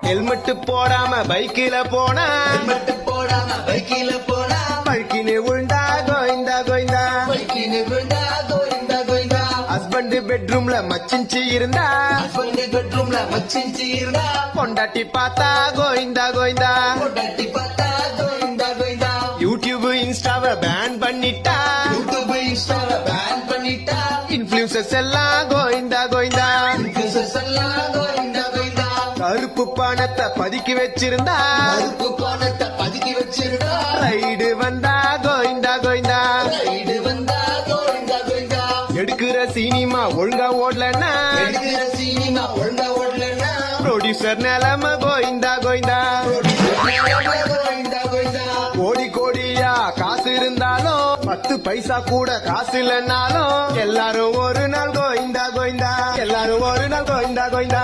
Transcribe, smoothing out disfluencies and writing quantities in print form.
helmet போடாம பைக்கில போனா பைக்கினு விழுந்தா கோயிந்தா கோயிந்தா ஹஸ்பண்ட் பெட்ரூம்ல மச்சிஞ்சி இருந்தா பொண்டாட்டி பார்த்தா கோயிந்தா கோயிந்தா யூடியூப் இன்ஸ்டாவை பேன் பண்ணிட்டா இன்ஃபுளுசர்ஸ் எல்லாம் கோயிந்தா கோயிந்தா கருப்பு பணத்தை பதுக்கி வச்சிருந்தா ரைடு வந்தா கோயிந்தா கோயிந்தா எடுக்கிற சினிமா ஒழுங்கா ஓடலன்னா ப்ரொடியூசர் நிலைமை கோயிந்தா கோயிந்தா கோடி கோடியா காசு இருந்தாலும் 10 பைசா கூட காசு இல்லைன்னாலும் எல்லாரும் ஒரு நாள் கோயிந்தா கோயிந்தா எல்லாரும் ஒரு நாள் கோயிந்தா கோயிந்தா